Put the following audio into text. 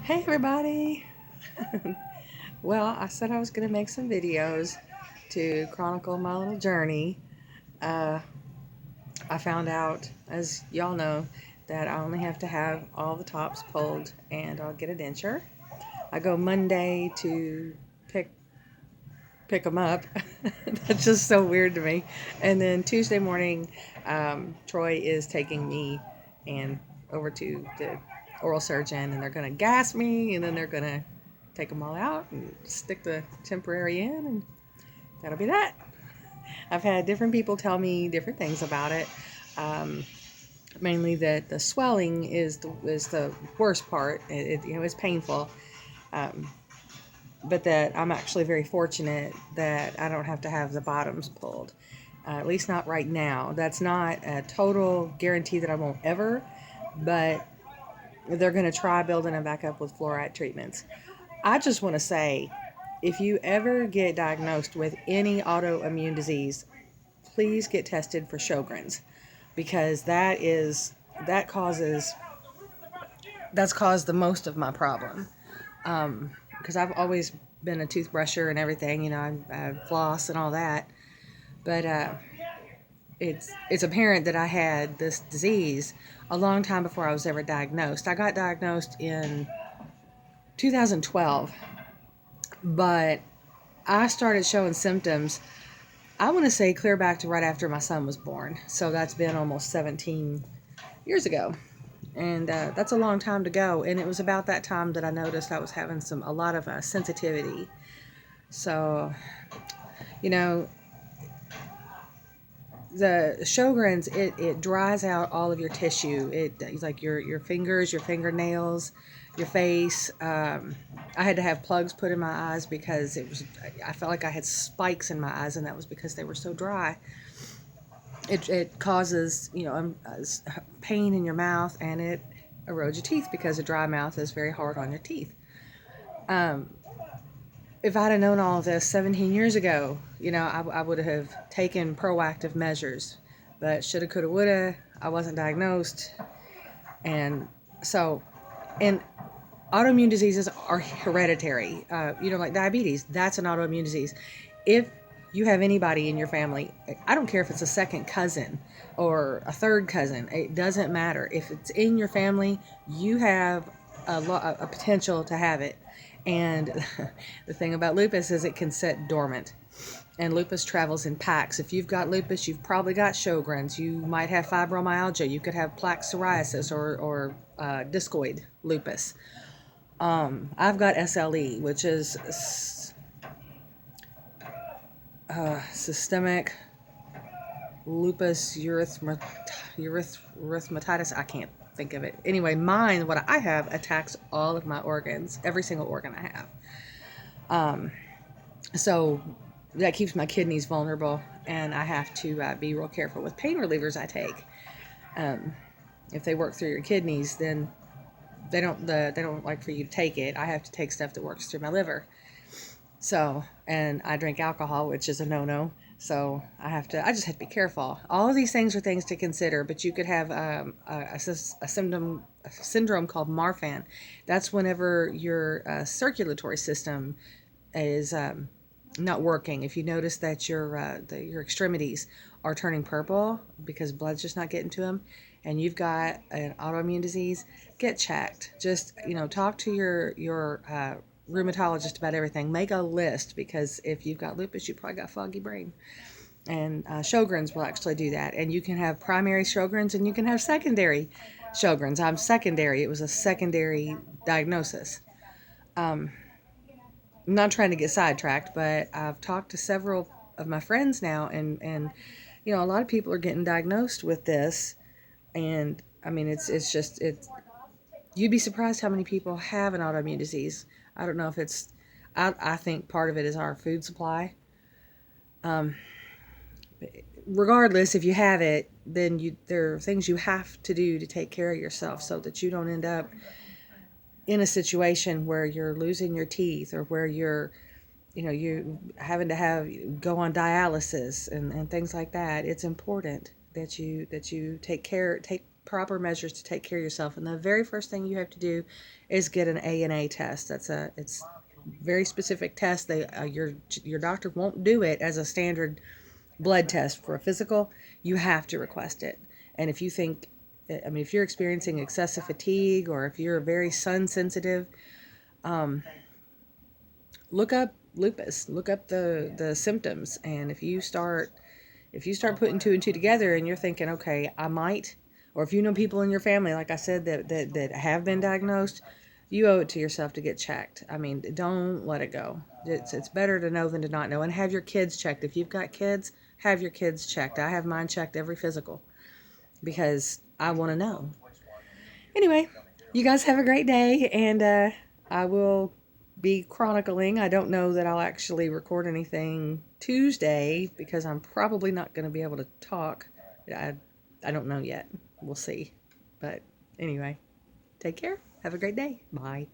Hey everybody! Well, I said I was going to make some videos to chronicle my little journey. Uh, I found out, as y'all know, that I only have to have all the tops pulled and I'll get a denture. I go Monday to pick them up. That's just so weird to me. And then Tuesday morning, Troy is taking me and over to the oral surgeon, and they're going to gas me, and then they're going to take them all out and stick the temporary in, and that'll be that. I've had different people tell me different things about it. Um, Mainly that the swelling is the worst part. It's painful. Um, but that I'm actually very fortunate that I don't have to have the bottoms pulled. At least not right now. That's not a total guarantee that I won't ever, but they're going to try building them back up with fluoride treatments. I just want to say, if you ever get diagnosed with any autoimmune disease, please get tested for Sjogren's, because that causes that's caused the most of my problem. Because I've always been a toothbrusher and everything, I floss and all that, but it's apparent that I had this disease a long time before I was ever diagnosed. I got diagnosed in 2012, but I started showing symptoms, I want to say, clear back to right after my son was born. So that's been almost 17 years ago. And that's a long time to go. And it was about that time that I noticed I was having a lot of sensitivity. So, you know, the Sjogren's, it dries out all of your tissue. It's like your fingers, your fingernails, your face. I had to have plugs put in my eyes because I felt like I had spikes in my eyes, and that was because they were so dry. It causes, pain in your mouth, and it erodes your teeth because a dry mouth is very hard on your teeth. Um, if I'd have known all of this 17 years ago, I would have taken proactive measures. But shoulda, coulda, woulda, I wasn't diagnosed. And so, and autoimmune diseases are hereditary. Like diabetes, that's an autoimmune disease. If you have anybody in your family, I don't care if it's a second cousin or a third cousin, it doesn't matter. If it's in your family, you have a potential to have it. And the thing about lupus is it can sit dormant. And lupus travels in packs. If you've got lupus, you've probably got Sjogren's. You might have fibromyalgia. You could have plaque psoriasis or discoid lupus. I've got SLE, which is systemic lupus erythematitis. I can't think of it. Anyway, mine, what I have, attacks all of my organs, every single organ I have. So that keeps my kidneys vulnerable, and I have to be real careful with pain relievers I take. If they work through your kidneys, then they don't like for you to take it. I have to take stuff that works through my liver. So, and I drink alcohol, which is a no-no. So I just have to be careful. All of these things are things to consider, but you could have a syndrome called Marfan. That's whenever your circulatory system is not working. If you notice that your extremities are turning purple because blood's just not getting to them, and you've got an autoimmune disease, get checked. Just talk to your rheumatologist about everything. Make a list, because if you've got lupus, you probably got foggy brain. And Sjogren's will actually do that. And you can have primary Sjogren's and you can have secondary Sjogren's. I'm secondary. It was a secondary diagnosis. I'm not trying to get sidetracked, but I've talked to several of my friends now, and a lot of people are getting diagnosed with this. And I mean, it's you'd be surprised how many people have an autoimmune disease. I don't know if I think part of it is our food supply. Regardless, if you have it, then there are things you have to do to take care of yourself so that you don't end up in a situation where you're losing your teeth, or where you having to go on dialysis and things like that. It's important that you take proper measures to take care of yourself. And the very first thing you have to do is get an ANA test. It's very specific test. Your doctor won't do it as a standard blood test for a physical. You have to request it. And if you think, I mean, if you're experiencing excessive fatigue, or if you're very sun sensitive, look up lupus. Look up the symptoms. And if you start putting two and two together, and you're thinking, okay, I might, or if you know people in your family, like I said, that have been diagnosed, you owe it to yourself to get checked. I mean, don't let it go. It's better to know than to not know. And have your kids checked. If you've got kids, have your kids checked. I have mine checked every physical because I want to know. Anyway, you guys have a great day, and I will be chronicling. I don't know that I'll actually record anything Tuesday because I'm probably not going to be able to talk. I don't know yet. We'll see. But anyway, take care. Have a great day. Bye.